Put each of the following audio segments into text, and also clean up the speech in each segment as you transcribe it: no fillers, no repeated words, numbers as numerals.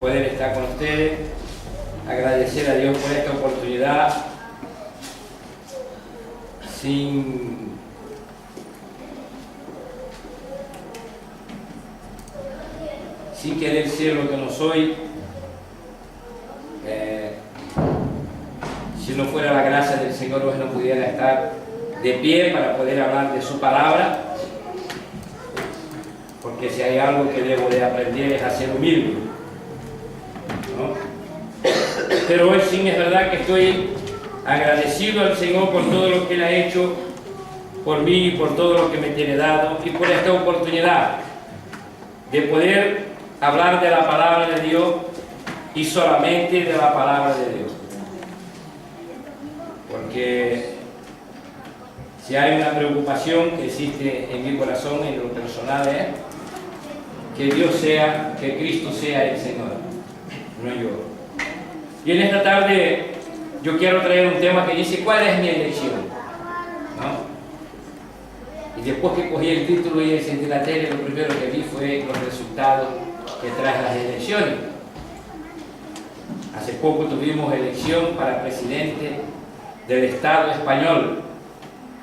Poder estar con ustedes, agradecer a Dios por esta oportunidad, sin querer ser lo que no soy. Si no fuera la gracia del Señor, pues no pudiera estar de pie para poder hablar de su palabra, porque si hay algo que debo de aprender es a ser humilde, ¿no? Pero hoy sí es verdad que estoy agradecido al Señor por todo lo que Él ha hecho por mí y por todo lo que me tiene dado, y por esta oportunidad de poder hablar de la palabra de Dios y solamente de la palabra de Dios. Porque si hay una preocupación que existe en mi corazón, en lo personal, es que Dios sea, que Cristo sea el Señor, no yo. Y en esta tarde yo quiero traer un tema que dice: ¿cuál es mi elección? ¿No? Y después que cogí el título y encendí la tele, lo primero que vi fue los resultados que traen las elecciones. Hace poco tuvimos elección para presidente del Estado español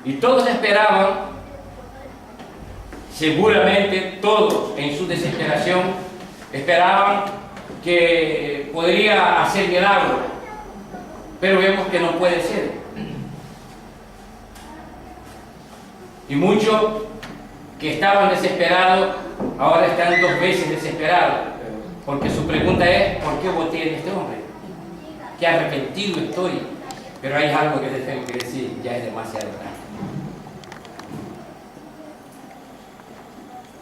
y todos esperaban, seguramente todos en su desesperación, esperaban que podría hacer milagro, pero vemos que no puede ser. Y muchos que estaban desesperados ahora están dos veces desesperados, porque su pregunta es: ¿por qué voté en este hombre? Qué arrepentido estoy. Pero hay algo que les tengo que decir: ya es demasiado tarde.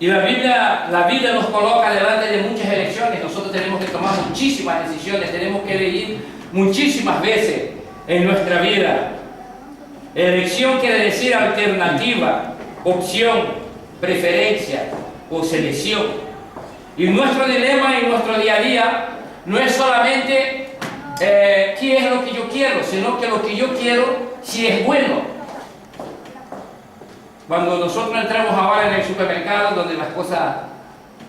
Y la vida nos coloca delante de muchas elecciones. Nosotros tenemos que tomar muchísimas decisiones, tenemos que elegir muchísimas veces en nuestra vida. Elección quiere decir alternativa, opción, preferencia o selección. Y nuestro dilema en nuestro día a día no es solamente qué es lo que yo quiero, sino que lo que yo quiero, si es bueno. Cuando nosotros entramos ahora en el supermercado, donde las cosas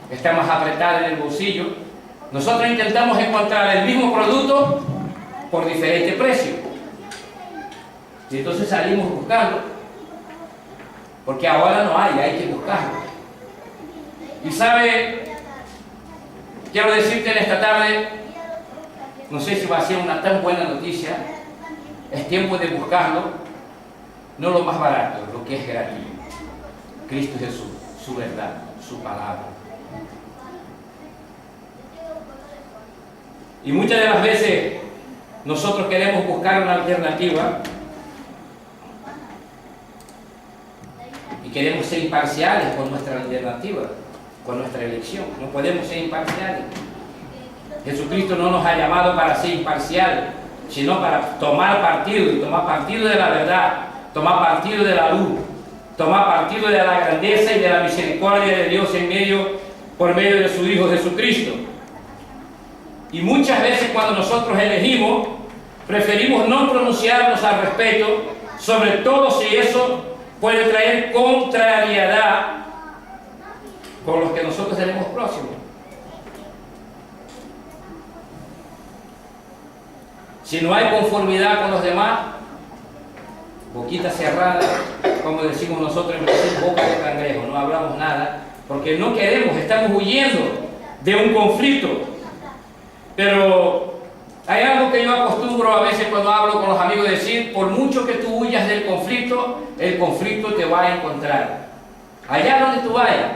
están más apretadas en el bolsillo, nosotros intentamos encontrar el mismo producto por diferente precio. Y entonces salimos buscando, porque ahora no hay que buscarlo. Y sabe, quiero decirte en esta tarde, no sé si va a ser una tan buena noticia, es tiempo de buscarlo, no lo más barato, lo que es gratuito. Cristo Jesús, su verdad, su palabra. Y muchas de las veces nosotros queremos buscar una alternativa y queremos ser imparciales con nuestra alternativa, con nuestra elección. No podemos ser imparciales. Jesucristo no nos ha llamado para ser imparciales, sino para tomar partido, y tomar partido de la verdad, tomar partido de la luz, tomar partido de la grandeza y de la misericordia de Dios por medio de su Hijo Jesucristo. Y muchas veces cuando nosotros elegimos, preferimos no pronunciarnos al respecto, sobre todo si eso puede traer contrariedad con los que nosotros tenemos próximos. Si no hay conformidad con los demás, boquita cerrada, como decimos nosotros en Brasil, boca de cangrejo, no hablamos nada, porque no queremos, estamos huyendo de un conflicto. Pero hay algo que yo acostumbro a veces cuando hablo con los amigos, decir: por mucho que tú huyas del conflicto, el conflicto te va a encontrar. Allá donde tú vayas.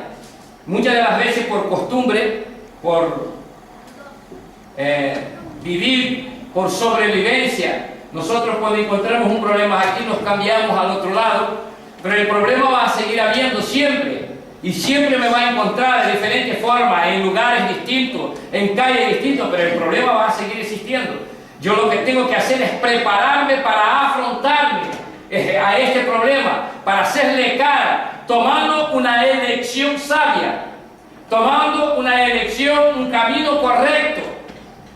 Muchas de las veces por costumbre, por vivir, por sobrevivencia, nosotros cuando encontramos un problema aquí nos cambiamos al otro lado, pero el problema va a seguir habiendo siempre, y siempre me va a encontrar de diferentes formas, en lugares distintos, en calles distintas, pero el problema va a seguir existiendo. Yo lo que tengo que hacer es prepararme para afrontarme a este problema, para hacerle cara, tomando una elección sabia, tomando una elección, un camino correcto.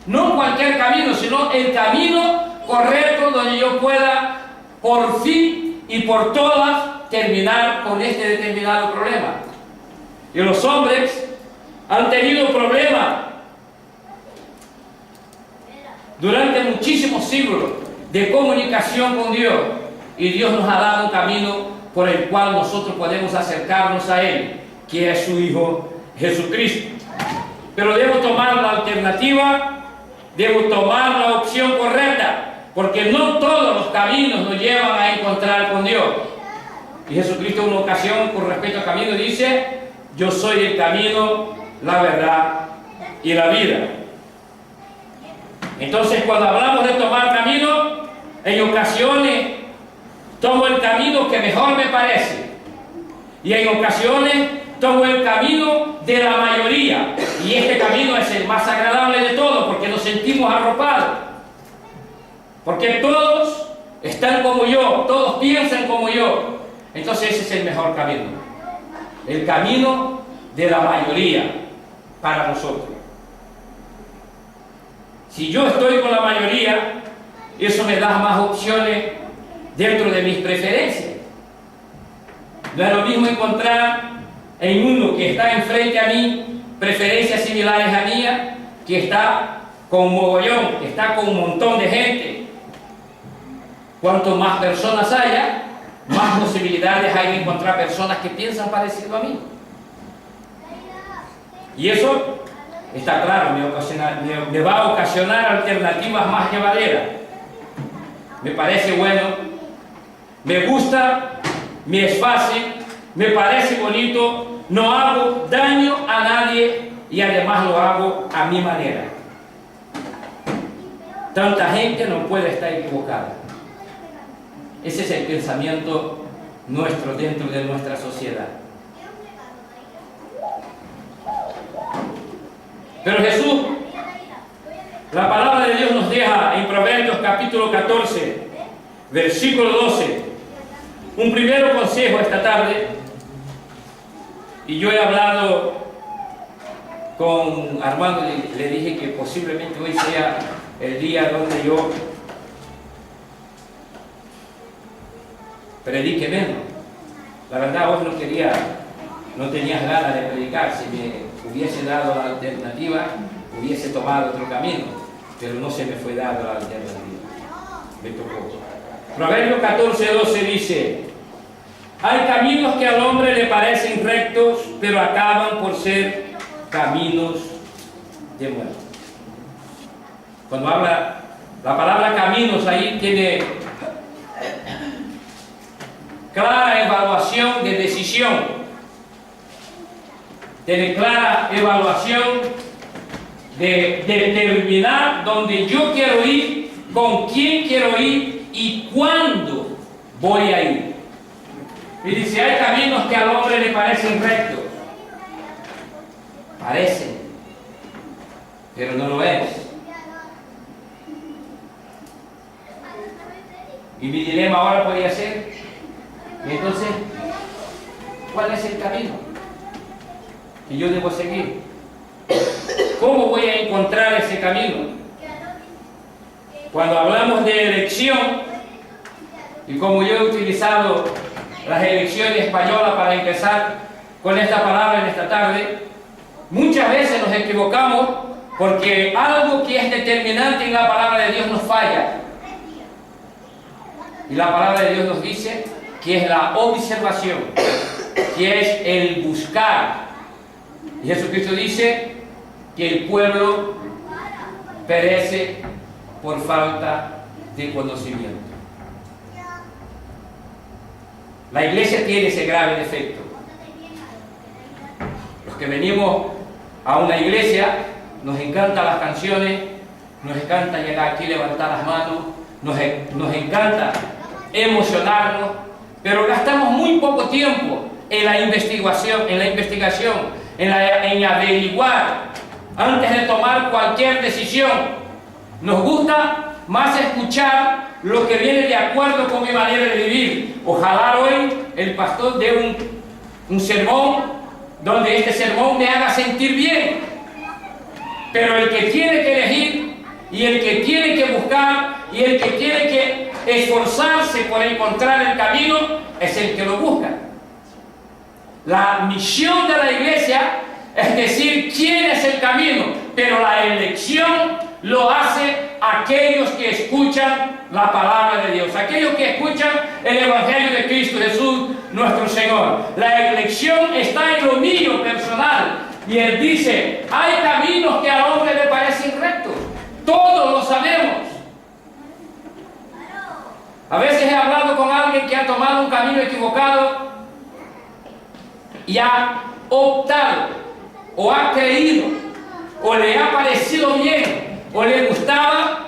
No cualquier camino, sino el camino correcto donde yo pueda por fin y por todas terminar con este determinado problema. Y los hombres han tenido problemas durante muchísimos siglos de comunicación con Dios, y Dios nos ha dado un camino por el cual nosotros podemos acercarnos a Él, que es su Hijo Jesucristo. Pero debo tomar la alternativa, debo tomar la opción correcta, porque no todos los caminos nos llevan a encontrar con Dios. Y Jesucristo en una ocasión, con respecto al camino, dice: yo soy el camino, la verdad y la vida. Entonces, cuando hablamos de tomar camino, en ocasiones tomo el camino que mejor me parece, y en ocasiones tomo el camino de la mayoría, y este camino es el más agradable de todos, porque nos sentimos arropados, porque todos están como yo, todos piensan como yo. Entonces ese es el mejor camino, el camino de la mayoría para nosotros. Si yo estoy con la mayoría, eso me da más opciones dentro de mis preferencias. No es lo mismo encontrar en uno que está enfrente a mí preferencias similares a mías, que está con un mogollón, que está con un montón de gente. Cuanto más personas haya, más posibilidades hay de encontrar personas que piensan parecido a mí. Y eso está claro, me va a ocasionar alternativas más llevaderas. Me parece bueno, me gusta, me es fácil, me parece bonito, no hago daño a nadie y además lo hago a mi manera. Tanta gente no puede estar equivocada. Ese es el pensamiento nuestro dentro de nuestra sociedad. Pero Jesús, la palabra de Dios nos deja en Proverbios capítulo 14, versículo 12, un primer consejo esta tarde. Y yo he hablado con Armando, le dije que posiblemente hoy sea el día donde yo predique menos. La verdad, hoy no tenía ganas de predicar. Si me hubiese dado la alternativa, hubiese tomado otro camino, pero no se me fue dada la alternativa, me tocó. Proverbios 14, 12 dice: hay caminos que al hombre le parecen rectos, pero acaban por ser caminos de muerte. Cuando habla la palabra caminos, ahí tiene clara evaluación de decisión, tiene clara evaluación de determinar dónde yo quiero ir, con quién quiero ir y cuándo voy a ir. Y dice: hay caminos que al hombre le parecen rectos. Parecen, pero no lo es. Y mi dilema ahora podría ser: entonces, ¿cuál es el camino que yo debo seguir? ¿Cómo voy a encontrar ese camino? Cuando hablamos de elección, y como yo he utilizado las elecciones españolas para empezar con esta palabra en esta tarde, muchas veces nos equivocamos porque algo que es determinante en la palabra de Dios nos falla. Y la palabra de Dios nos dice que es la observación, que es el buscar. Y Jesucristo dice que el pueblo perece por falta de conocimiento. La iglesia tiene ese grave defecto. Los que venimos a una iglesia, nos encantan las canciones, nos encanta llegar aquí, levantar las manos, nos encanta emocionarnos, pero gastamos muy poco tiempo en la investigación, en averiguar antes de tomar cualquier decisión. Nos gusta más escuchar lo que viene de acuerdo con mi manera de vivir. Ojalá hoy el pastor dé un sermón donde este sermón me haga sentir bien. Pero el que tiene que elegir, y el que tiene que buscar, y el que tiene que esforzarse por encontrar el camino, es el que lo busca. La misión de la iglesia es decir quién es el camino, pero la elección lo hace aquellos que escuchan la palabra de Dios, aquellos que escuchan el Evangelio de Cristo Jesús, nuestro Señor. La elección está en lo mío personal. Y Él dice, hay caminos que al hombre le parecen rectos. Todos lo sabemos. A veces he hablado con alguien que ha tomado un camino equivocado y ha optado, o ha creído, o le ha parecido bien, o le gustaba,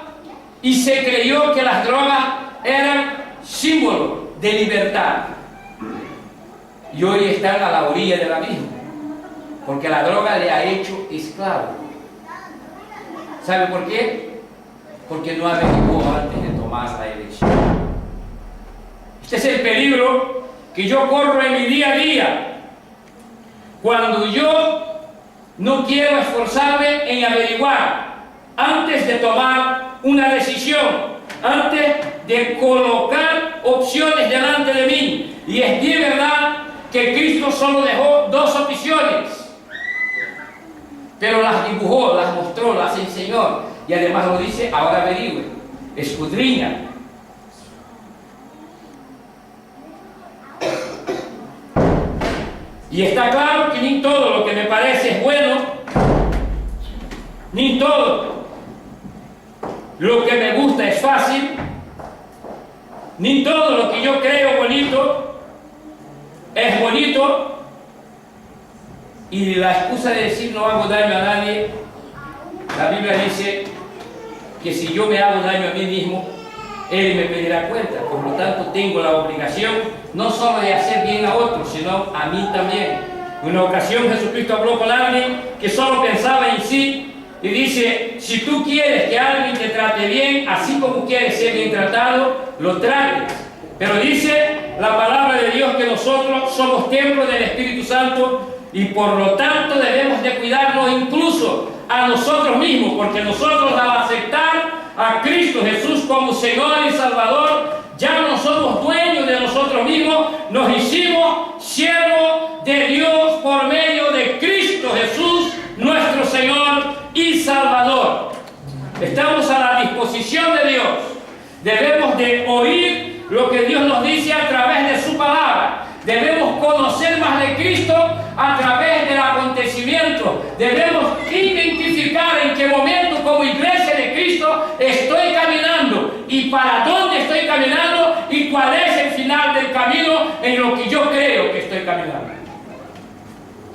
y se creyó que las drogas eran símbolo de libertad. Y hoy están a la orilla del abismo, porque la droga le ha hecho esclavo. ¿Sabe por qué? Porque no averiguó antes de tomar la elección. Este es el peligro que yo corro en mi día a día, cuando yo no quiero esforzarme en averiguar antes de tomar una decisión, antes de colocar opciones delante de mí. Y es de verdad que Cristo solo dejó dos opciones, pero las dibujó, las mostró, las enseñó, y además lo dice, ahora averigüe, escudriña. Y está claro que ni todo lo que me parece es bueno, ni todo lo que me gusta es fácil, ni todo lo que yo creo bonito es bonito. Y la excusa de decir no hago daño a nadie, la Biblia dice que si yo me hago daño a mí mismo, Él me pedirá cuenta. Por lo tanto, tengo la obligación no solo de hacer bien a otros, sino a mí también. En una ocasión Jesucristo habló con alguien que solo pensaba en sí y dice, si tú quieres que alguien te trate bien, así como quieres ser bien tratado, lo trates. Pero dice la palabra de Dios que nosotros somos templo del Espíritu Santo, y por lo tanto debemos de cuidarnos incluso a nosotros mismos, porque nosotros, al aceptar a Cristo Jesús como Señor y Salvador, ya no somos dueños de nosotros mismos, nos hicimos siervos de Dios por medio de Cristo Jesús, nuestro Señor y Salvador. Estamos a la disposición de Dios. Debemos de oír lo que Dios nos dice a través de su palabra. Debemos conocer más de Cristo a través del acontecimiento. Debemos identificar en qué momento como iglesia de Cristo estoy caminando y para dónde estoy caminando y cuál es el final del camino en lo que yo creo que estoy caminando.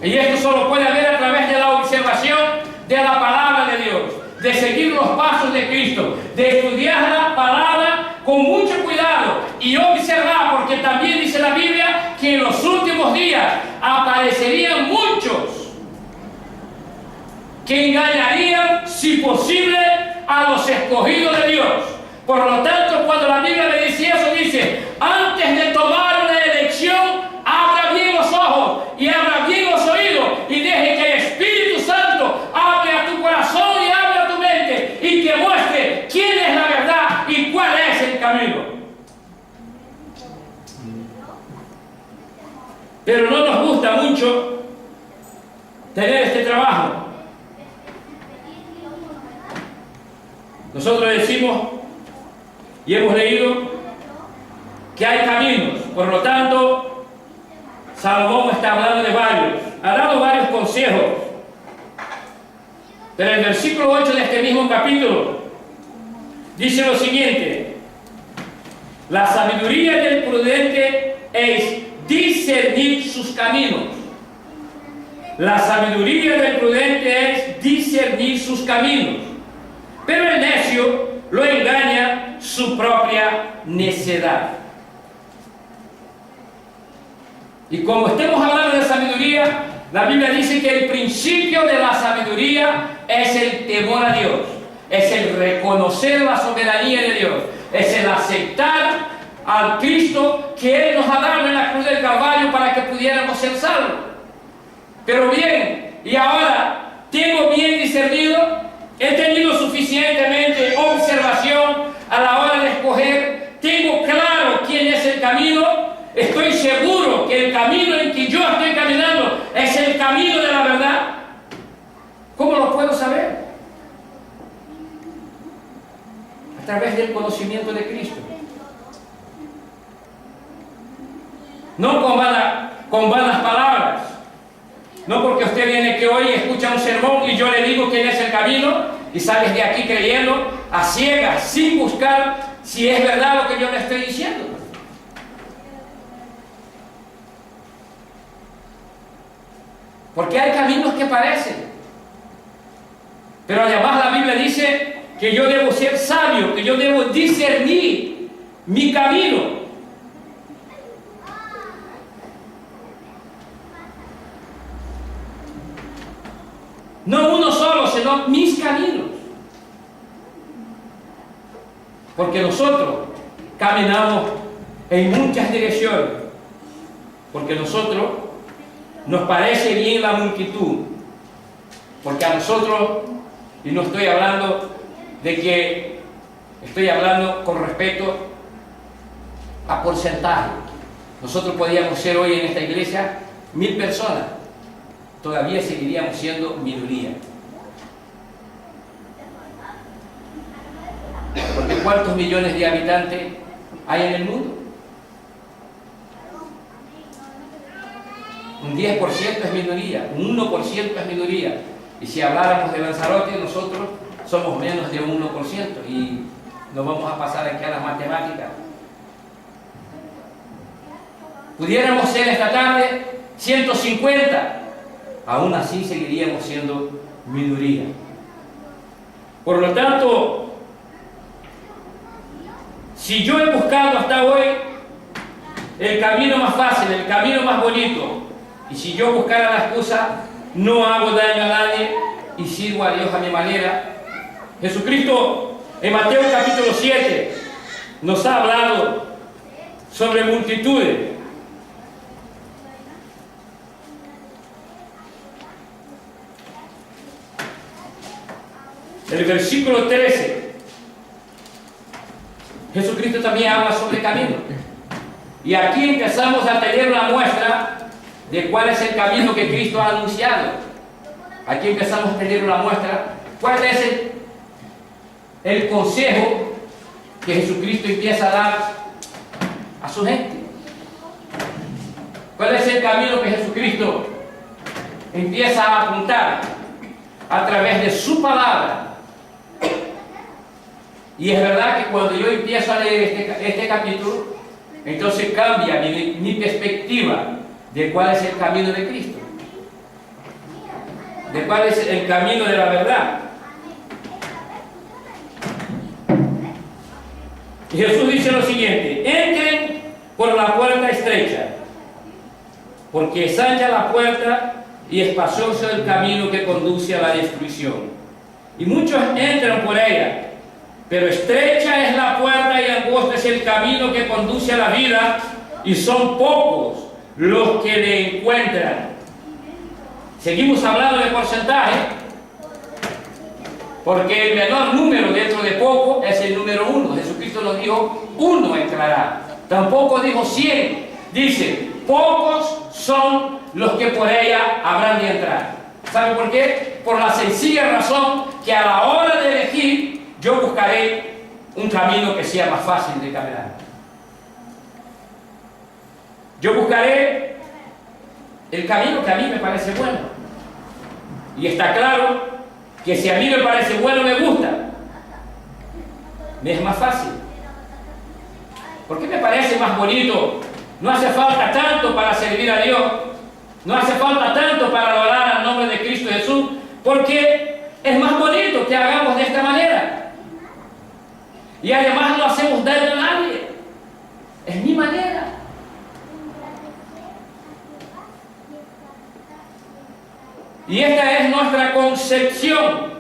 Y esto solo puede haber a través de la observación de la palabra de Dios, de seguir los pasos de Cristo, de estudiar la palabra con mucho cuidado y observar, porque también dice la Biblia que en los últimos días aparecerían muchos que engañarían, si posible, a los escogidos de Dios. Por lo tanto, cuando la Biblia le dice eso, dice, antes de tomar una elección, abra bien los ojos y abra bien los oídos y deje que el Espíritu Santo hable a tu corazón y hable a tu mente y que muestre quién es la verdad y cuál es el camino. Pero no nos gusta mucho tener este trabajo. Nosotros decimos y hemos leído que hay caminos, por lo tanto Salomón está hablando de varios, ha dado varios consejos, pero el versículo 8 de este mismo capítulo dice lo siguiente: la sabiduría del prudente es discernir sus caminos. La sabiduría del prudente es discernir sus caminos, pero el necio lo engaña su propia necedad. Y como estemos hablando de sabiduría, la Biblia dice que el principio de la sabiduría es el temor a Dios, es el reconocer la soberanía de Dios, es el aceptar al Cristo que Él nos ha dado en la cruz del Calvario para que pudiéramos ser salvos. Pero bien, y ahora tengo bien discernido, he tenido suficientemente observación a la hora de escoger, tengo claro quién es el camino, estoy seguro que el camino en que yo estoy caminando es el camino de la verdad. ¿Cómo lo puedo saber? través del conocimiento de Cristo. No con vanas palabras. No porque usted viene que hoy escucha un sermón y yo le digo quién es el camino y sales de aquí creyendo a ciegas, sin buscar si es verdad lo que yo le estoy diciendo. Porque hay caminos que parecen. Pero además la Biblia dice que yo debo ser sabio, que yo debo discernir mi camino. No uno solo, sino mis caminos. Porque nosotros caminamos en muchas direcciones. Porque nosotros nos parece bien la multitud. Porque a nosotros, y no estoy hablando de que, estoy hablando con respecto a porcentaje. Nosotros podíamos ser hoy en esta iglesia 1000 personas. Todavía seguiríamos siendo minoría. Porque ¿cuántos millones de habitantes hay en el mundo? Un 10% es minoría, un 1% es minoría. Y si habláramos de Lanzarote, nosotros somos menos de un 1% y nos vamos a pasar aquí a las matemáticas. Pudiéramos ser esta tarde 150. Aún así seguiríamos siendo minoría. Por lo tanto, si yo he buscado hasta hoy el camino más fácil, el camino más bonito, y si yo buscara la excusa, no hago daño a nadie y sirvo a Dios a mi manera. Jesucristo en Mateo capítulo 7 nos ha hablado sobre multitudes. El versículo 13, Jesucristo también habla sobre camino. Y aquí empezamos a tener una muestra de cuál es el camino que Cristo ha anunciado. Aquí empezamos a tener una muestra. ¿Cuál es el consejo que Jesucristo empieza a dar a su gente? ¿Cuál es el camino que Jesucristo empieza a apuntar a través de su palabra? Y es verdad que cuando yo empiezo a leer este capítulo, entonces cambia mi perspectiva de cuál es el camino de Cristo, de cuál es el camino de la verdad. Y Jesús dice lo siguiente: entren por la puerta estrecha, porque es ancha la puerta y espacioso el camino que conduce a la destrucción, y muchos entran por ella. Pero estrecha es la puerta y angosto es el camino que conduce a la vida, y son pocos los que le encuentran. Seguimos hablando de porcentaje, porque el menor número dentro de poco es el número 1. Jesucristo nos dijo, 1 entrará. Tampoco dijo 100. Dice, pocos son los que por ella habrán de entrar. ¿Sabe por qué? Por la sencilla razón que a la hora de elegir, yo buscaré un camino que sea más fácil de caminar. Yo buscaré el camino que a mí me parece bueno. Y está claro que si a mí me parece bueno, me gusta, me es más fácil. ¿Por qué me parece más bonito? No hace falta tanto para servir a Dios. No hace falta tanto para adorar al nombre de Cristo Jesús. Porque es más bonito que hagamos de esta manera. Y además no hacemos daño a nadie. Es mi manera. Y esta es nuestra concepción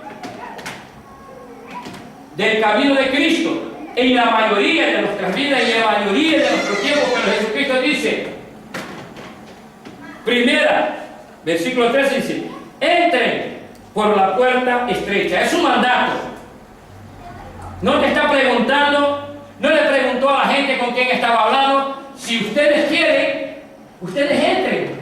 del camino de Cristo en la mayoría de nuestras vidas y en la mayoría de nuestros tiempos. Pero Jesucristo dice, primera, versículo 13 dice, entren por la puerta estrecha. Es un mandato. No te está preguntando, no le preguntó a la gente con quien estaba hablando, si ustedes quieren, ustedes entren.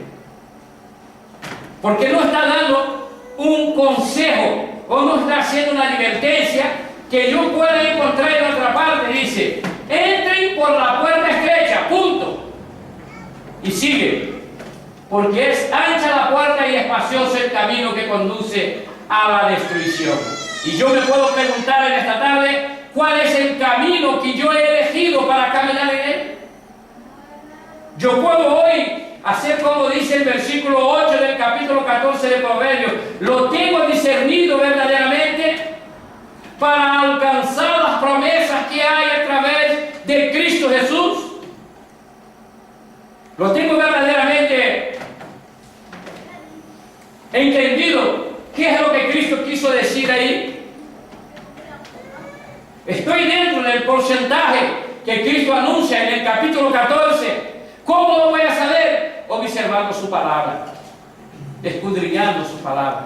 Porque no está dando un consejo o no está haciendo una advertencia que yo pueda encontrar en otra dice, entren por la puerta estrecha, punto. Y sigue, porque es ancha la puerta y espacioso el camino que conduce a la destrucción. Y yo me puedo preguntar en esta tarde, ¿cuál es el camino que yo he elegido para caminar en él? Yo puedo hoy hacer como dice el versículo 8 del capítulo 14 de Proverbios, lo tengo discernido verdaderamente para alcanzar las promesas que hay a través de Cristo Jesús. Lo tengo verdaderamente entendido. ¿Qué es lo que Cristo quiso decir ahí? Estoy dentro del porcentaje que Cristo anuncia en el capítulo 14. ¿Cómo lo voy a saber? Observando su palabra, escudriñando su palabra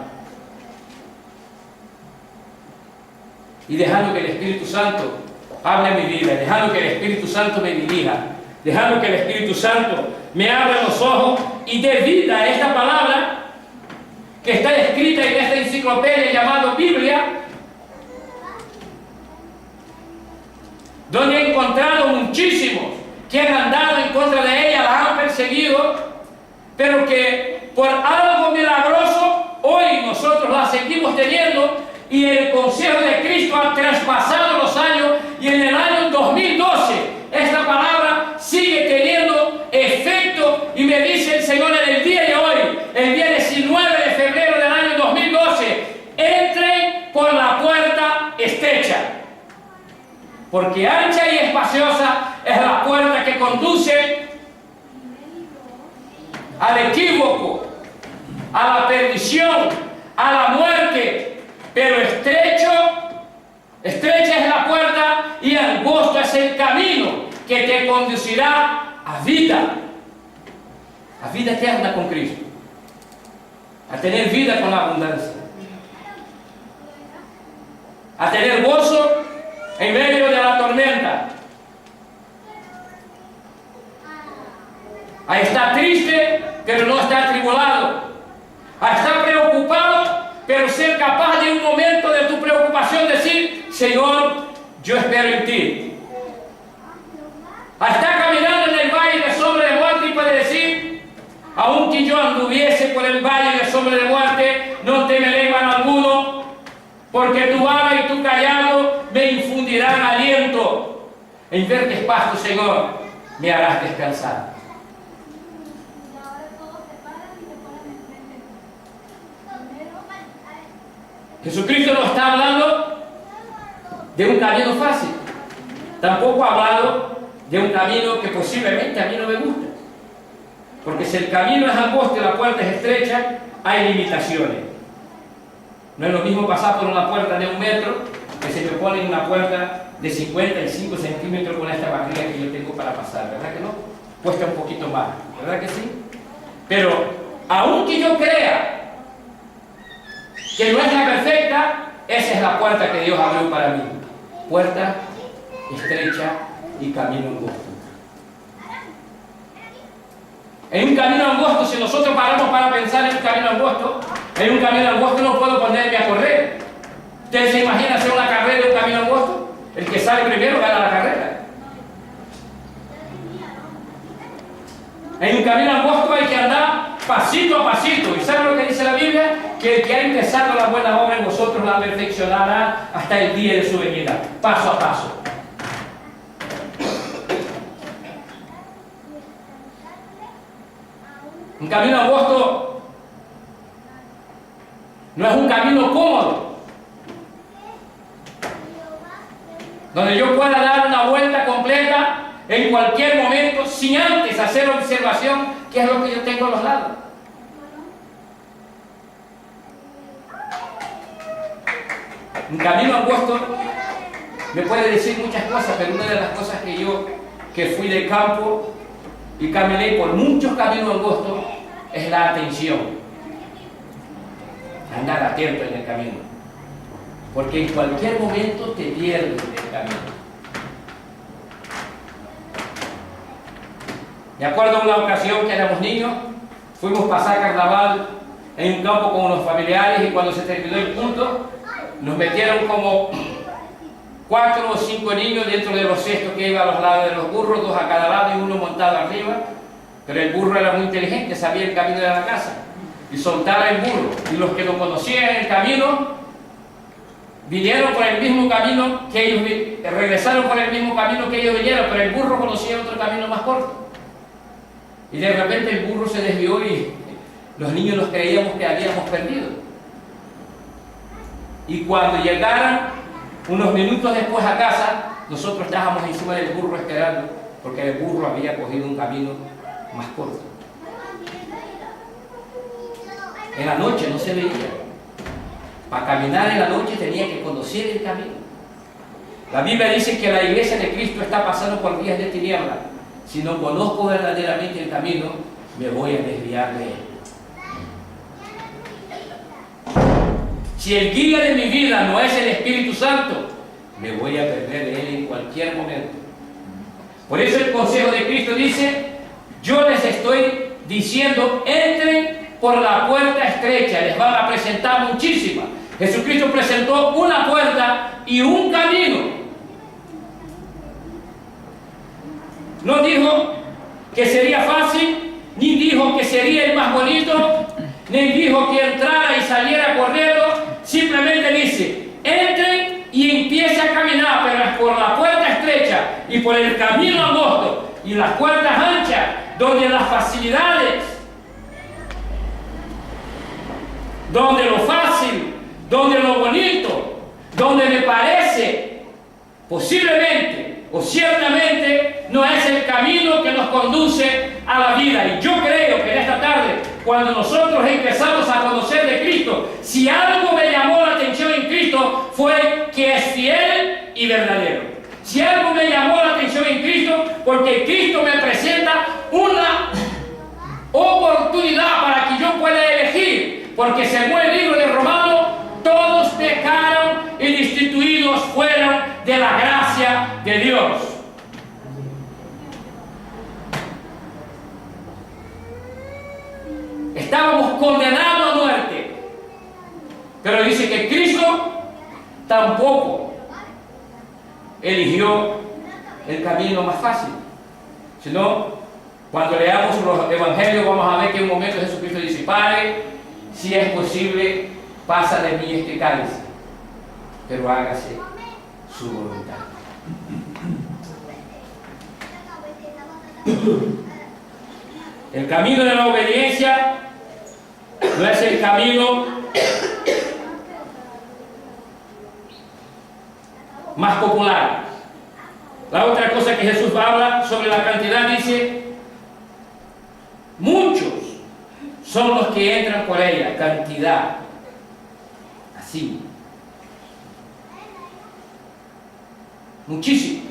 y dejando que el Espíritu Santo hable a mi vida, dejando que el Espíritu Santo me dirija, dejando que el Espíritu Santo me abra los ojos y dé vida a esta palabra que está escrita en esta enciclopedia llamada Biblia, donde he encontrado muchísimos que han andado en contra de ella, la han perseguido, pero que por algo milagroso hoy nosotros la seguimos teniendo y el consejo de Cristo ha traspasado los años y en el año 2012 esta palabra sigue teniendo efecto y me dice el Señor en el día de hoy, el día 19 de febrero del año 2012, entren por la puerta estrecha, porque ancha y espaciosa es la puerta que conduce al equívoco, a la perdición, a la muerte, pero estrecha es la puerta y angosto es el camino que te conducirá a vida eterna con Cristo, a tener vida con abundancia, a tener gozo en medio de la tormenta, a estar triste pero no estar atribulado, a estar preocupado pero ser capaz de un momento de tu preocupación decir, Señor, yo espero en ti. A estar caminando en el valle de sombra de muerte y puede decir, aunque yo anduviese por el valle de sombra de muerte, no temeré mal alguno, porque tu vara y tu callado me infundirán aliento. En verdes pastos, Señor, me harás descansar. Jesucristo no está hablando de un camino fácil, tampoco ha hablado de un camino que posiblemente a mí no me gusta, porque si el camino es angosto y la puerta es estrecha, hay limitaciones. No es lo mismo pasar por una puerta de 1 metro que se me pone una puerta de 55 centímetros con esta barriga que yo tengo para pasar, ¿verdad que no? Cuesta un poquito más, ¿verdad que sí? Pero aunque yo crea que no es la perfecta, esa es la puerta que Dios abrió para mí. Puerta estrecha y camino angosto. En un camino angosto, si nosotros paramos para pensar en un camino angosto, en un camino angosto no puedo ponerme a correr. ¿Ustedes se imaginan hacer una carrera en un camino angosto? El que sale primero gana la carrera. En un camino angosto hay que andar pasito a pasito. ¿Y saben lo que dice la Biblia? Que el que ha empezado la buena obra en vosotros la perfeccionará hasta el día de su venida. Paso a paso. Un camino angosto no es un camino cómodo, donde yo pueda dar una vuelta completa en cualquier momento sin antes hacer observación qué es lo que yo tengo a los lados. Un camino angosto me puede decir muchas cosas, pero una de las cosas que fui de campo y caminé por muchos caminos angostos es la atención, andar atento en el camino, porque en cualquier momento te pierdes del camino. Me acuerdo de una ocasión que éramos niños, fuimos a pasar carnaval en un campo con unos familiares y cuando se terminó el culto nos metieron como 4 o 5 niños dentro de los cestos que iban a los lados de los burros, 2 a cada lado y uno montado arriba. Pero el burro era muy inteligente, sabía el camino de la casa. Y soltaba el burro. Y los que lo conocían en el camino, vinieron por el mismo camino que ellos, regresaron por el mismo camino que ellos vinieron, pero el burro conocía otro camino más corto. Y de repente el burro se desvió y los niños nos creíamos que habíamos perdido. Y cuando llegaran unos minutos después a casa, nosotros estábamos encima del burro esperando, porque el burro había cogido un camino más corto. En la noche no se veía. Para caminar en la noche tenía que conocer el camino. La Biblia dice que la iglesia de Cristo está pasando por días de tiniebla. Si no conozco verdaderamente el camino, me voy a desviar de él. Si el guía de mi vida no es el Espíritu Santo, me voy a perder de él en cualquier momento. Por eso el consejo de Cristo dice: yo les estoy diciendo, entren por la puerta estrecha, les van a presentar muchísimas. Jesucristo presentó una puerta y un camino. No dijo que sería fácil, ni dijo que sería el más bonito, ni dijo que entrara y saliera corriendo. Simplemente dice: entren y empiece a caminar, pero es por la puerta estrecha y por el camino angosto y las puertas anchas, donde las facilidades, donde lo fácil, donde lo bonito, donde me parece posiblemente o ciertamente no es el camino que nos conduce a la vida. Y yo creo que en esta tarde, cuando nosotros empezamos a conocer de Cristo, si algo me llamó la atención en Cristo fue que es fiel y verdadero. Si algo me llamó la atención en Cristo, porque Cristo me presenta una oportunidad para que yo pueda elegir, porque según el libro de Romanos, todos pecaron y destituidos fueron de la gracia de Dios. Estábamos condenados a muerte, pero dice que Cristo tampoco eligió el camino más fácil, sino cuando leamos los evangelios vamos a ver que en un momento Jesucristo dice: Padre, si es posible, pasa de mí este cáliz, pero hágase su voluntad. El camino de la obediencia no es el camino más popular. La otra cosa que Jesús habla sobre la cantidad, dice: muchos son los que entran por ella, cantidad. Así. Muchísimo.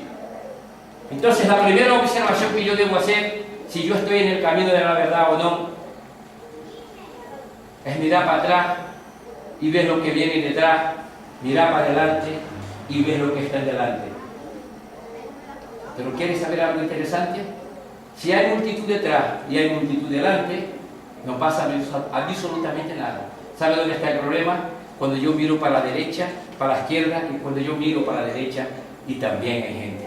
Entonces la primera observación que yo debo hacer, si yo estoy en el camino de la verdad o no, es mirar para atrás y ver lo que viene detrás, mirar para adelante y ver lo que está delante. Pero ¿quieres saber algo interesante? Si hay multitud detrás y hay multitud delante, no pasa absolutamente nada. ¿Sabe dónde está el problema? Cuando yo miro para la derecha, para la izquierda, y cuando yo miro para la derecha y también hay gente.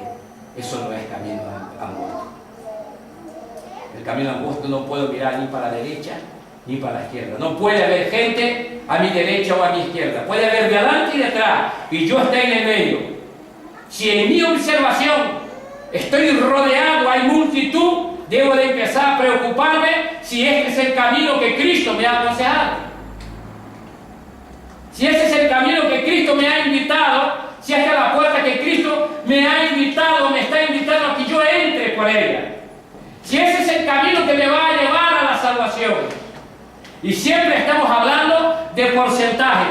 Eso no es camino angosto. El camino angosto no puedo mirar ni para la derecha ni para la izquierda. No puede haber gente a mi derecha o a mi izquierda. Puede haber de adelante y detrás, y yo estoy en el medio. Si en mi observación estoy rodeado, hay multitud, debo de empezar a preocuparme si este es el camino que Cristo me ha aconsejado. Si ese es el camino que Cristo me ha invitado, si esta es la puerta que Cristo me ha invitado, me está invitando a que yo entre por ella. Si ese es el camino que me va a llevar a la salvación. Y siempre estamos hablando de porcentaje.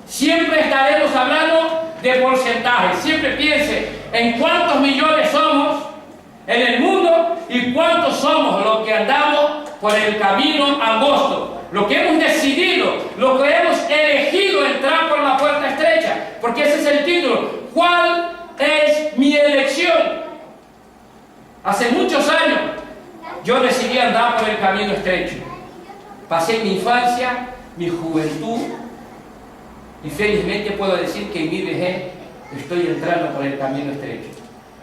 Siempre estaremos hablando de porcentaje. Siempre piense en cuántos millones somos en el mundo y cuántos somos los que andamos por el camino angosto. Lo que hemos decidido, lo que hemos elegido entrar por la puerta estrecha. Porque ese es el título. ¿Cuál es mi elección? Hace muchos años yo decidí andar por el camino estrecho. Pasé mi infancia, mi juventud y felizmente puedo decir que en mi vejez estoy entrando por el camino estrecho.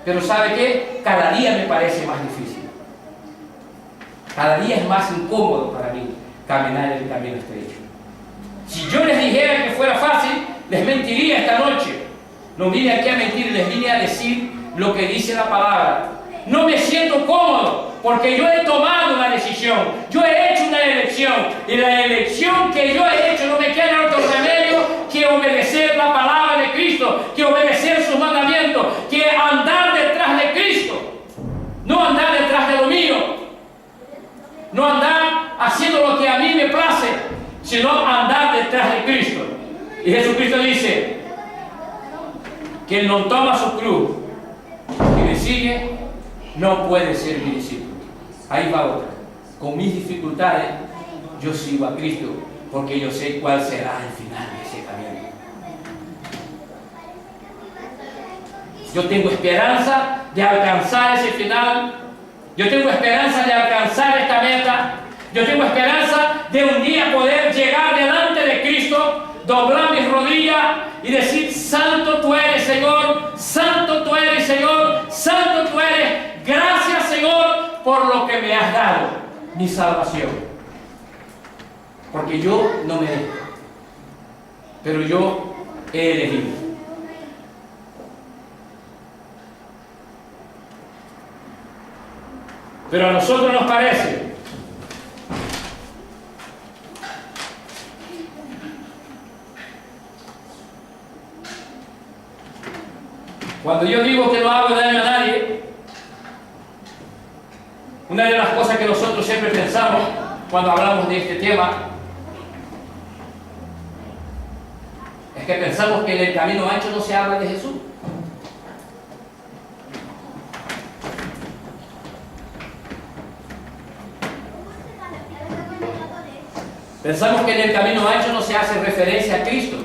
Pero ¿sabe qué? Cada día me parece más difícil. Cada día es más incómodo para mí caminar el camino estrecho. Si yo les dijera que fuera fácil, les mentiría esta noche. No vine aquí a mentir, les vine a decir lo que dice la palabra. No me siento cómodo porque yo he tomado una decisión, yo he hecho una elección, y la elección que yo he hecho no me queda otro remedio que obedecer la palabra de Cristo, que obedecer sus mandamientos, que andar detrás de Cristo, no andar detrás de lo mío, no andar haciendo lo que a mí me place, sino andar detrás de Cristo. Y Jesucristo dice que Él no toma su cruz y me sigue, no puede ser mi discípulo. Ahí va otra. Con mis dificultades, yo sigo a Cristo, porque yo sé cuál será el final de ese camino. Yo tengo esperanza de alcanzar ese final. Yo tengo esperanza de alcanzar esta meta. Yo tengo esperanza de un día poder llegar delante de Cristo, doblar mis rodillas y decir: Santo tú eres, Señor, Santo tú eres, Señor, Santo tú eres. Gracias, Señor, por lo que me has dado, mi salvación. Porque yo no merezco, pero yo he elegido. Pero a nosotros nos parece cuando yo digo que no hago daño a nadie, una de las cosas que nosotros siempre pensamos cuando hablamos de este tema es que pensamos que en el camino ancho no se habla de Jesús. Pensamos que en el camino ancho no se hace referencia a Cristo.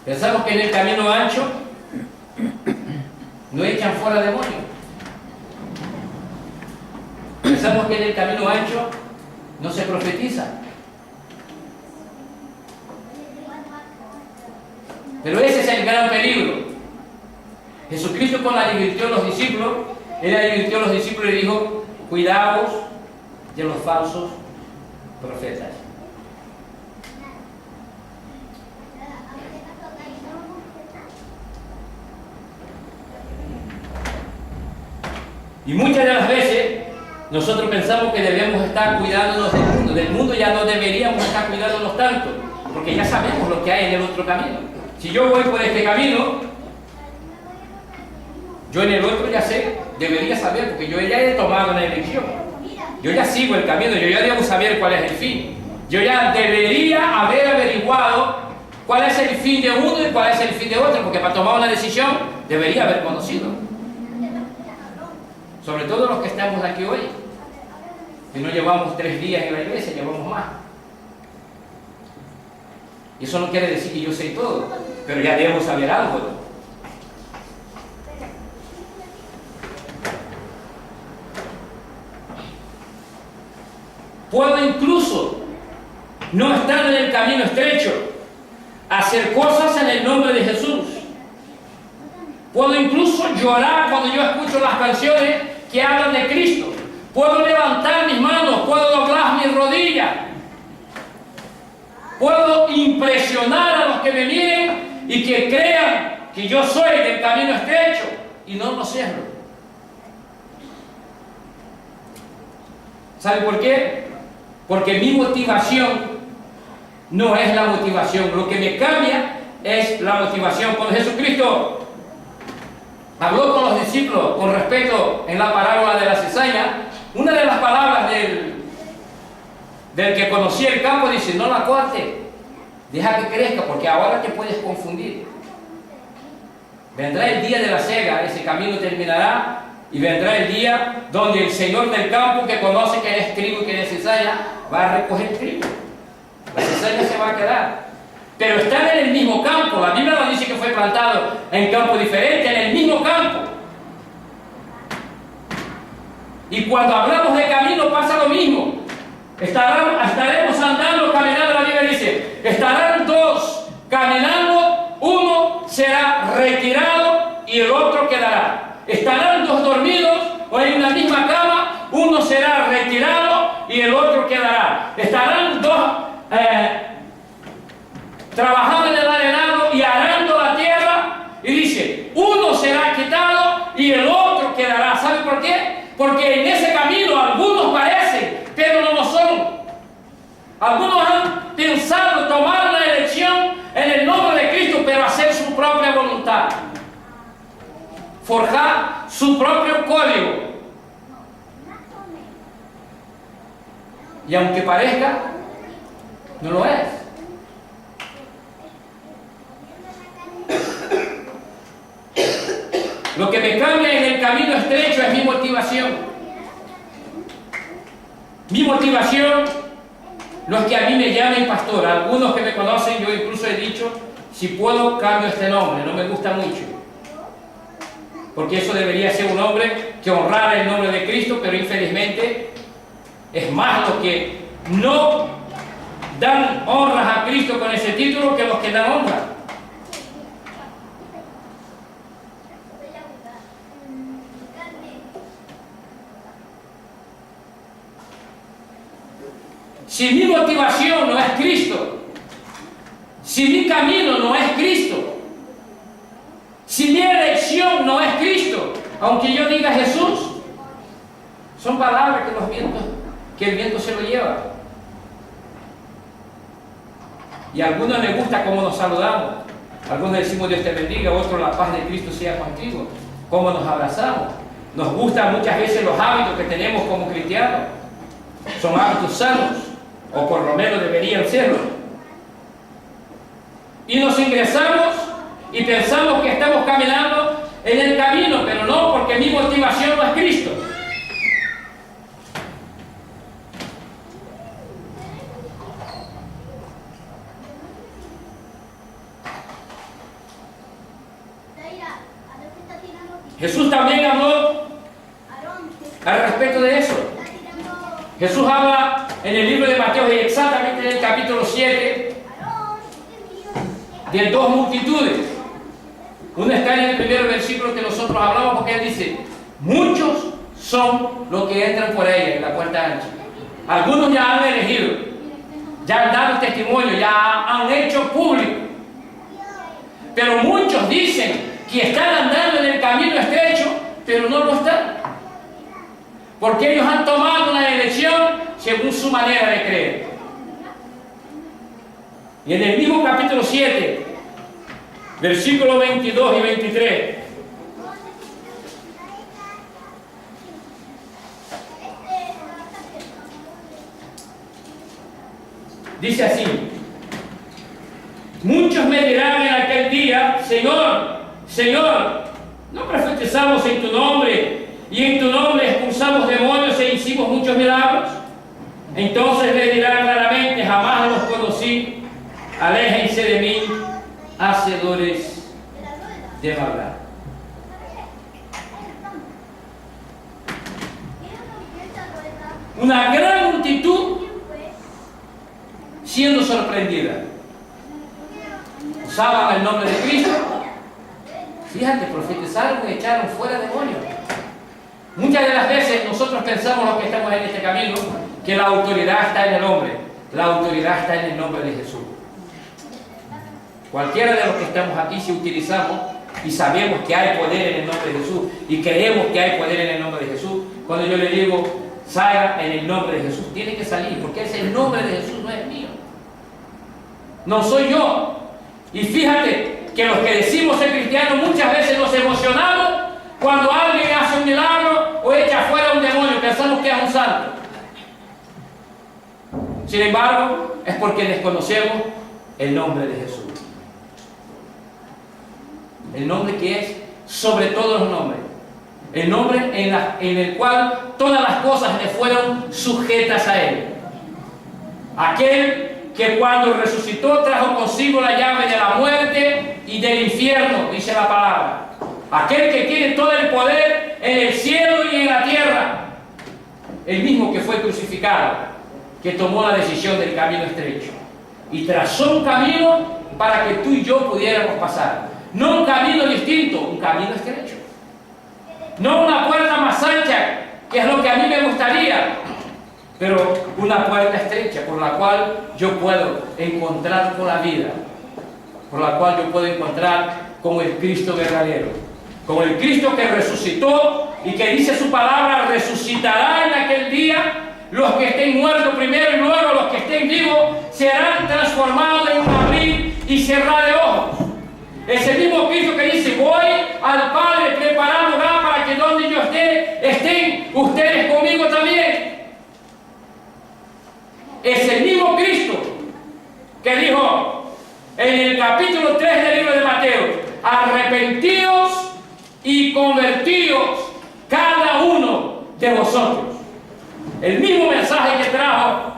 Pensamos que en el camino ancho no echan fuera demonios. Pensamos que en el camino ancho no se profetiza. Pero ese es el gran peligro. Jesucristo, cuando advirtió a los discípulos, Él advirtió a los discípulos y dijo: cuidaos de los falsos profetas. Y muchas de las veces nosotros pensamos que debemos estar cuidándonos del mundo. Del mundo ya no deberíamos estar cuidándonos tanto, porque ya sabemos lo que hay en el otro camino. Si yo voy por este camino, yo en el otro ya sé, debería saber, porque yo ya he tomado una elección. Yo ya sigo el camino, yo ya debo saber cuál es el fin. Yo ya debería haber averiguado cuál es el fin de uno y cuál es el fin de otro, porque para tomar una decisión debería haber conocido. Sobre todo los que estamos aquí hoy, que no llevamos 3 días en la iglesia, llevamos más. Y eso no quiere decir que yo sé todo, pero ya debo saber algo. Puedo incluso, no estar en el camino estrecho, hacer cosas en el nombre de Jesús. Puedo incluso llorar cuando yo escucho las canciones que hablan de Cristo. Puedo levantar mis manos, puedo doblar mis rodillas. Puedo impresionar a los que me miren y que crean que yo soy del camino estrecho y no lo serlo. ¿Sabe por qué? Porque mi motivación no es la motivación. Lo que me cambia es la motivación. Cuando Jesucristo habló con los discípulos con respecto en la parábola de la cizaña, una de las palabras del que conocía el campo dice: no la cortes, deja que crezca, porque ahora te puedes confundir. Vendrá el día de la siega, ese camino terminará, y vendrá el día donde el Señor del campo, que conoce que es trigo y que es cizaña, va a recoger trigo. La cizaña se va a quedar. Pero están en el mismo campo. La Biblia nos dice que fue plantado en campo diferente, en el mismo campo. Y cuando hablamos de camino pasa lo mismo. Estaremos andando, caminando, la Biblia dice, estarán dos caminando, uno será retirado y el otro quedará. Estarán dos dormidos o en una misma cama, uno será retirado y el otro quedará. Estarán dos trabajando en el arenado y arando la tierra y dice, uno será quitado y el otro quedará. ¿Sabe por qué? Porque en ese camino algunos parecen, pero no lo son. Algunos han pensado tomar la elección en el nombre de Cristo, pero hacer su propia voluntad. Forjar su propio código. Y aunque parezca, no lo es. Lo que me cambia en el camino estrecho es mi motivación. Mi motivación no es que a mí me llamen pastor. Algunos que me conocen, yo incluso he dicho, si puedo cambio este nombre, no me gusta mucho. Porque eso debería ser un hombre que honrara el nombre de Cristo, pero infelizmente es más los que no dan honras a Cristo con ese título que los que dan honra. Si mi motivación no es Cristo, si mi camino no es Cristo, si mi elección no es Cristo, aunque yo diga Jesús, son palabras que el viento se lo lleva. Y a algunos les gusta cómo nos saludamos. Algunos decimos Dios te bendiga, otros la paz de Cristo sea contigo. Cómo nos abrazamos. Nos gustan muchas veces los hábitos que tenemos como cristianos. Son hábitos sanos, o por lo menos deberían serlo. Y nos ingresamos y pensamos que estamos caminando en el camino, pero no, porque mi motivación no es Cristo. Jesús también habló al respecto de eso. Jesús habla en el libro de Mateo, y exactamente en el capítulo 7, de dos multitudes. Uno está en el primer versículo que nosotros hablamos, porque él dice, muchos son los que entran por ella, en la puerta ancha. Algunos ya han elegido, ya han dado testimonio, ya han hecho público. Pero muchos dicen que están andando en el camino estrecho, pero no lo están. Porque ellos han tomado una elección según su manera de creer. Y en el mismo capítulo 7, versículos 22 y 23, dice así, muchos me dirán en aquel día, Señor, Señor, ¿no profetizamos en tu nombre y en tu nombre expulsamos demonios e hicimos muchos milagros? Entonces le dirán claramente, jamás los conocí, aléjense de mí, hacedores de maldad. Una gran multitud siendo sorprendida. Usaban el nombre de Cristo. Fíjate, profetizaron y echaron fuera demonios. Muchas de las veces nosotros pensamos, los que estamos en este camino, que la autoridad está en el hombre. La autoridad está en el nombre de Jesús. Cualquiera de los que estamos aquí, si utilizamos y sabemos que hay poder en el nombre de Jesús y creemos que hay poder en el nombre de Jesús, cuando yo le digo, salga en el nombre de Jesús, tiene que salir, porque es el nombre de Jesús, no es mío. No soy yo. Y fíjate que los que decimos ser cristianos muchas veces nos emocionamos cuando alguien hace un milagro o echa fuera un demonio, pensamos que es un santo. Sin embargo, es porque desconocemos el nombre de Jesús. El nombre que es sobre todos los nombres. El nombre en el cual todas las cosas le fueron sujetas a Él. Aquel que cuando resucitó trajo consigo la llave de la muerte y del infierno, dice la palabra. Aquel que tiene todo el poder en el cielo y en la tierra. El mismo que fue crucificado, que tomó la decisión del camino estrecho y trazó un camino para que tú y yo pudiéramos pasar. No un camino distinto, un camino estrecho. No una puerta más ancha, que es lo que a mí me gustaría, pero una puerta estrecha por la cual yo puedo encontrar con la vida, por la cual yo puedo encontrar con el Cristo verdadero, con el Cristo que resucitó y que dice su palabra, resucitará en aquel día. Los que estén muertos primero y luego los que estén vivos serán transformados en un abrir y cerrar de ojos. Ese mismo Cristo que dice, voy al Padre preparando lugar para que donde yo esté, estén ustedes conmigo también. Es el mismo Cristo que dijo en el capítulo 3 del libro de Mateo, arrepentíos y convertíos cada uno de vosotros. El mismo mensaje que trajo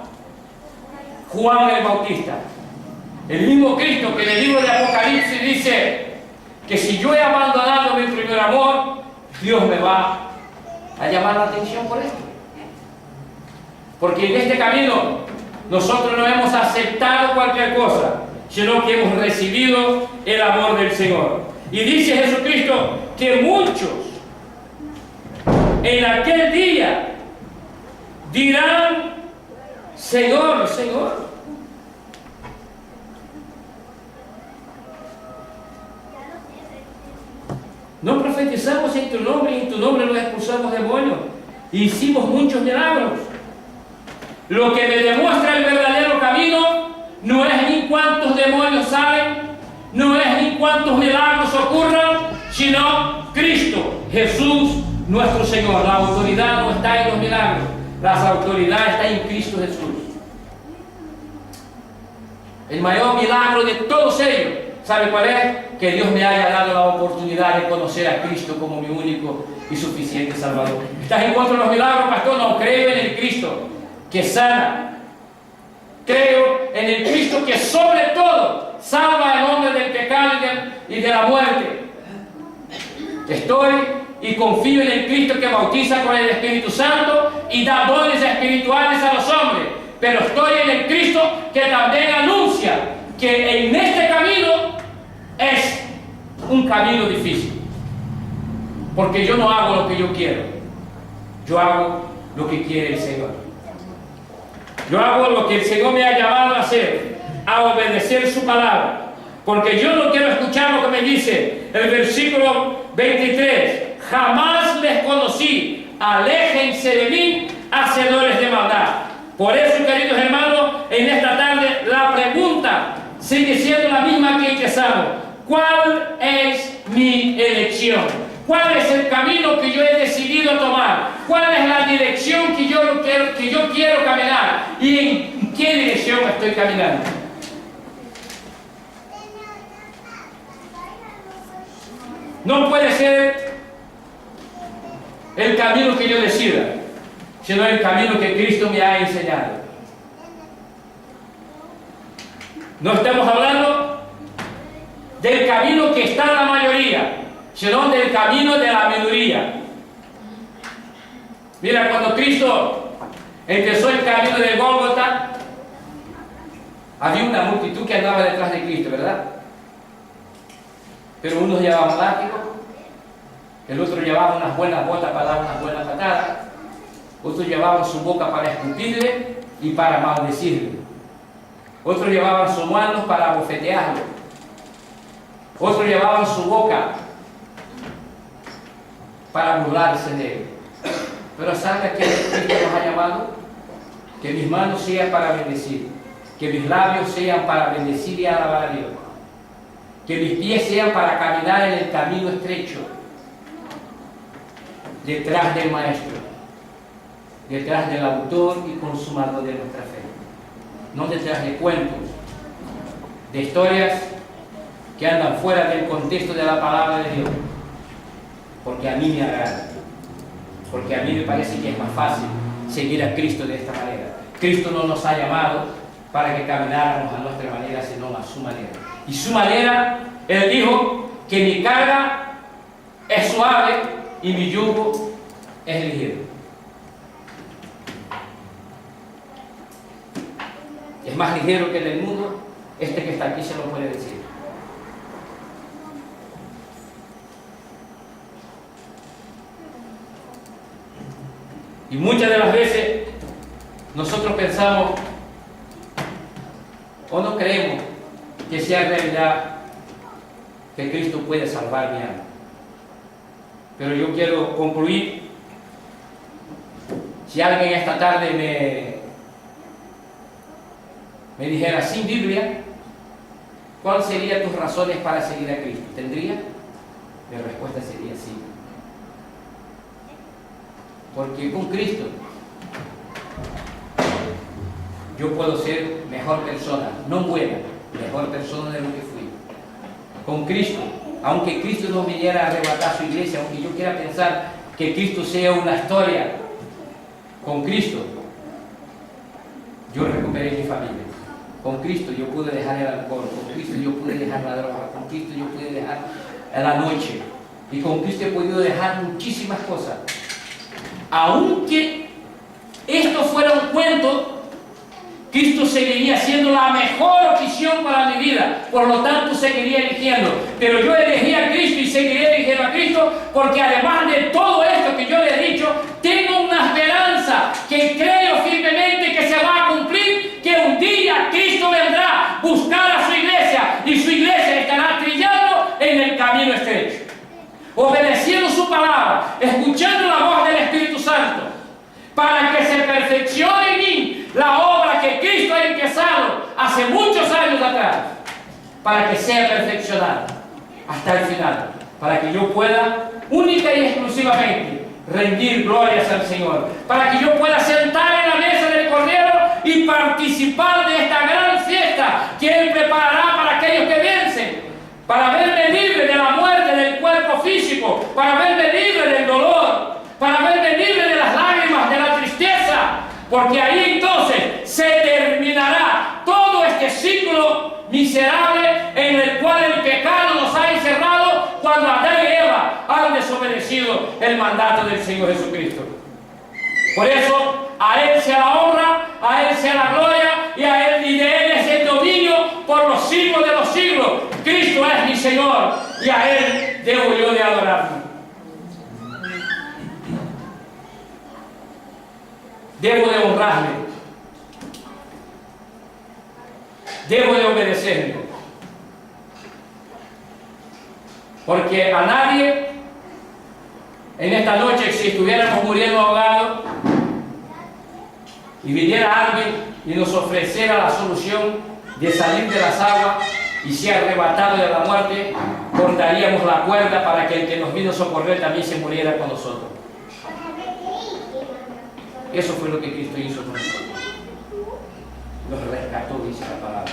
Juan el Bautista. El mismo Cristo que en el libro de Apocalipsis dice que si yo he abandonado mi primer amor, Dios me va a llamar la atención por esto. Porque en este camino nosotros no hemos aceptado cualquier cosa, sino que hemos recibido el amor del Señor. Y dice Jesucristo que muchos en aquel día dirán, Señor, Señor. No profetizamos en tu nombre y en tu nombre nos expulsamos demonios. Hicimos muchos milagros. Lo que me demuestra el verdadero camino no es ni cuántos demonios salen, no es ni cuántos milagros ocurran, sino Cristo, Jesús, nuestro Señor. La autoridad no está en los milagros, la autoridad está en Cristo Jesús. El mayor milagro de todos ellos, ¿sabe cuál es? Que Dios me haya dado la oportunidad de conocer a Cristo como mi único y suficiente Salvador. ¿Estás en contra de los milagros, pastor? No, creo en el Cristo que sana. Creo en el Cristo que sobre todo salva al hombre del pecado y de la muerte. Estoy y confío en el Cristo que bautiza con el Espíritu Santo y da dones espirituales a los hombres. Pero estoy en el Cristo que también anuncia que en este camino es un camino difícil. Porque yo no hago lo que yo quiero. Yo hago lo que quiere el Señor. Yo hago lo que el Señor me ha llamado a hacer, a obedecer su palabra. Porque yo no quiero escuchar lo que me dice el versículo 23. Jamás les conocí, aléjense de mí, hacedores de maldad. Por eso, queridos hermanos, en esta tarde la pregunta sigue siendo la misma que empezamos. ¿Cuál es mi elección? ¿Cuál es el camino que yo he decidido tomar? ¿Cuál es la dirección que yo quiero caminar? ¿Y en qué dirección estoy caminando? No puede ser el camino que yo decida, sino el camino que Cristo me ha enseñado. No estamos hablando del camino que está en la mayoría, sino del camino de la minoría. Mira, cuando Cristo empezó el camino del Gólgota, había una multitud que andaba detrás de Cristo, ¿verdad? Pero unos llevaban látigo, el otro llevaba unas buenas botas para dar unas buenas patadas, otros llevaban su boca para escupirle y para maldecirle, otros llevaban sus manos para bofetearlo, otros llevaban su boca para burlarse de él. Pero ¿sabe a qué Cristo nos ha llamado? Que mis manos sean para bendecir, que mis labios sean para bendecir y alabar a Dios, que mis pies sean para caminar en el camino estrecho, detrás del Maestro, detrás del autor y consumador de nuestra fe, no detrás de cuentos, de historias que andan fuera del contexto de la palabra de Dios, porque a mí me agrada, porque a mí me parece que es más fácil seguir a Cristo de esta manera. Cristo no nos ha llamado para que camináramos a nuestra manera, sino a su manera. Y su manera, Él dijo que mi carga es suave y mi yugo es ligero. más ligero que el del mundo, este que está aquí se lo puede decir. Y muchas de las veces nosotros pensamos o no creemos que sea realidad que Cristo puede salvar mi alma. Pero yo quiero concluir. Si alguien esta tarde me dijera sin Biblia, ¿cuáles serían tus razones para seguir a Cristo? ¿Tendría? Mi respuesta sería sí. Porque con Cristo yo puedo ser mejor persona, no buena, mejor persona de lo que fui. Con Cristo, aunque Cristo no viniera a arrebatar su iglesia, aunque yo quiera pensar que Cristo sea una historia, con Cristo yo recuperé mi familia. Con Cristo yo pude dejar el alcohol, con Cristo yo pude dejar la droga, con Cristo yo pude dejar la noche, y con Cristo he podido dejar muchísimas cosas. Aunque esto fuera un cuento, Cristo seguiría siendo la mejor opción para mi vida, por lo tanto seguiría eligiendo. Pero yo elegí a Cristo y seguiré eligiendo a Cristo, porque además de todo esto que yo le he dicho, tengo una esperanza que creo firmemente que se va a cumplir, que un día Cristo vendrá a buscar a su iglesia, y su iglesia estará trillando en el camino estrecho, obedeciendo su palabra, escuchando la voz del Espíritu Santo, para que se perfeccione en mí la obra que Cristo ha empezado hace muchos años atrás, para que sea perfeccionada hasta el final, para que yo pueda única y exclusivamente rendir glorias al Señor, para que yo pueda sentar en la mesa del Cordero y participar de esta gran fiesta que Él preparará para aquellos que vencen, para verme libre de la muerte del cuerpo físico, para verme libre del dolor, para verme libre de las lágrimas, de la tristeza, porque ahí entonces se terminará todo este ciclo miserable en el cual el pecado nos ha encerrado cuando Adán y Eva han desobedecido el mandato del Señor Jesucristo. Por eso, a Él sea la honra, a Él sea la gloria, y a Él y de Él es el dominio por los siglos de los siglos. Cristo es mi Señor, y a Él debo yo de adorarme. Debo de honrarle, debo de obedecerle, porque a nadie en esta noche, si estuviéramos muriendo ahogados y viniera alguien y nos ofreciera la solución de salir de las aguas y ser arrebatado de la muerte, cortaríamos la cuerda para que el que nos vino a socorrer también se muriera con nosotros. Eso fue lo que Cristo hizo con nosotros. Los rescató, dice la palabra.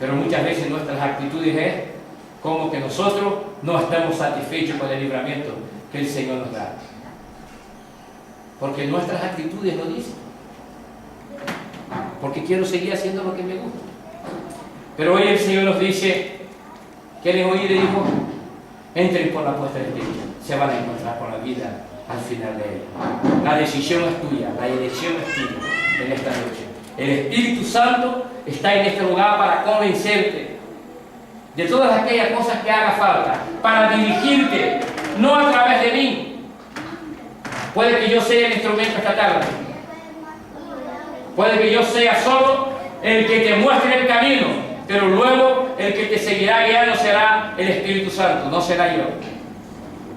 Pero muchas veces nuestras actitudes es como que nosotros no estamos satisfechos con el libramiento que el Señor nos da. Porque nuestras actitudes lo dicen. Porque quiero seguir haciendo lo que me gusta. Pero hoy el Señor nos dice, ¿quieren oír? Le dijo, entren por la puerta del derecha, se van a encontrar con la vida al final de él. La decisión es tuya, la elección es tuya en esta noche. El Espíritu Santo está en este lugar para convencerte de todas aquellas cosas que haga falta, para dirigirte, no a través de mí. Puede que yo sea el instrumento esta tarde, puede que yo sea solo el que te muestre el camino, pero luego el que te seguirá guiando será el Espíritu Santo, no será yo.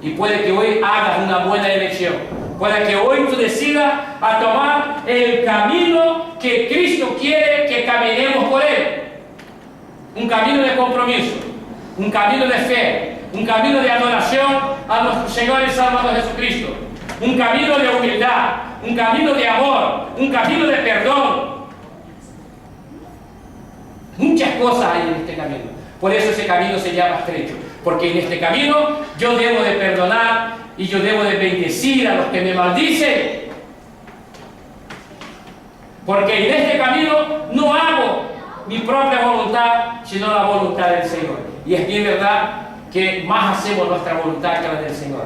Y puede que hoy hagas una buena elección, puede que hoy tú decidas a tomar el camino que Cristo quiere que caminemos por Él. Un camino de compromiso, un camino de fe, un camino de adoración a nuestro Señor y Salvador Jesucristo, un camino de humildad, un camino de amor, un camino de perdón. Muchas cosas hay en este camino, por eso ese camino se llama estrecho, porque en este camino yo debo de perdonar y yo debo de bendecir a los que me maldicen, porque en este camino no hago mi propia voluntad, sino la voluntad del Señor. Y es bien verdad que más hacemos nuestra voluntad que la del Señor,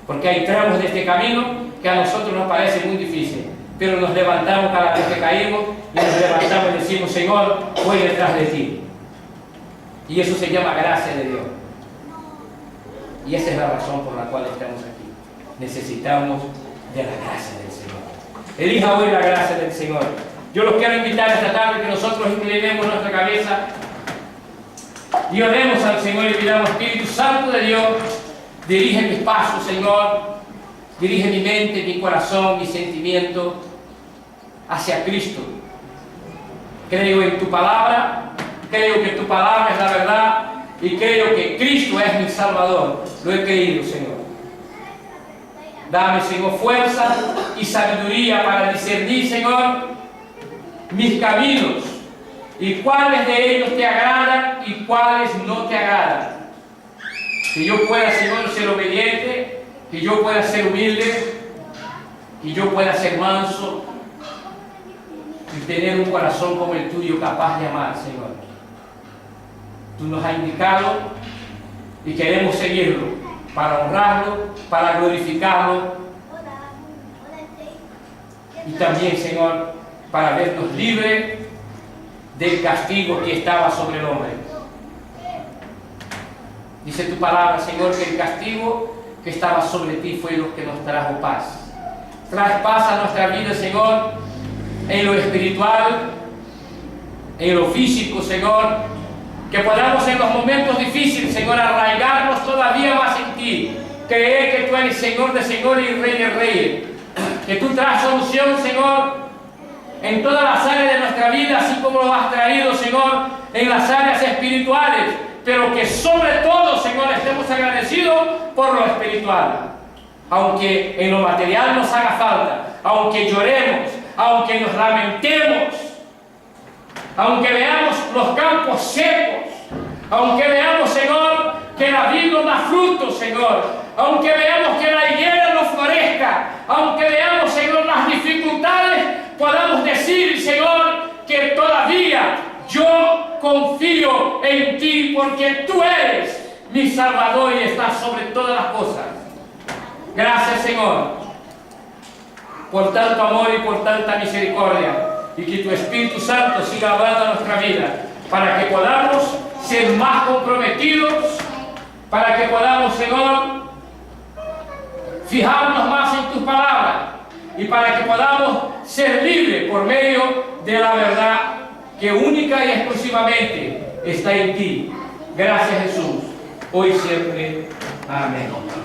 porque hay tramos de este camino que a nosotros nos parece muy difícil, pero nos levantamos cada vez que caímos y nos levantamos y decimos, Señor, voy detrás de ti. Y eso se llama gracia de Dios. Y esa es la razón por la cual estamos aquí. Necesitamos de la gracia del Señor. Elija hoy la gracia del Señor. Yo los quiero invitar esta tarde que nosotros inclinemos nuestra cabeza y oremos al Señor y pidamos, Espíritu Santo de Dios, dirige mis pasos, Señor. Dirige mi mente, mi corazón, mi sentimiento hacia Cristo. Creo en tu palabra, creo que tu palabra es la verdad y creo que Cristo es mi Salvador. Lo he creído, Señor. Dame, Señor, fuerza y sabiduría para discernir, Señor, mis caminos y cuáles de ellos te agradan y cuáles no te agradan. Que yo pueda, Señor, ser obediente, que yo pueda ser humilde, que yo pueda ser manso y tener un corazón como el tuyo capaz de amar, Señor. Tú nos has indicado y queremos seguirlo para honrarlo, para glorificarlo y también, Señor, para vernos libres del castigo que estaba sobre el hombre. Dice tu palabra, Señor, que el castigo que estaba sobre ti fue lo que nos trajo paz. Trae paz a nuestra vida, Señor, en lo espiritual, en lo físico, Señor. Que podamos en los momentos difíciles, Señor, arraigarnos todavía más en ti. Creer que tú eres Señor de señores y Rey de reyes. Que tú traes solución, Señor, en todas las áreas de nuestra vida, así como lo has traído, Señor, en las áreas espirituales. Pero que sobre todo, Señor, estemos agradecidos por lo espiritual. Aunque en lo material nos haga falta, aunque lloremos, aunque nos lamentemos, aunque veamos los campos secos, aunque veamos, Señor, que la vid no da frutos, Señor, aunque veamos que la higuera no florezca, aunque veamos, Señor, las dificultades, podamos decir, Señor, que todavía yo confío en ti porque tú eres mi Salvador y estás sobre todas las cosas. Gracias, Señor, por tanto amor y por tanta misericordia, y que tu Espíritu Santo siga hablando a nuestra vida para que podamos ser más comprometidos, para que podamos, Señor, fijarnos más en tus palabras y para que podamos ser libres por medio de la verdad que única y exclusivamente está en ti. Gracias, Jesús, hoy y siempre. Amén.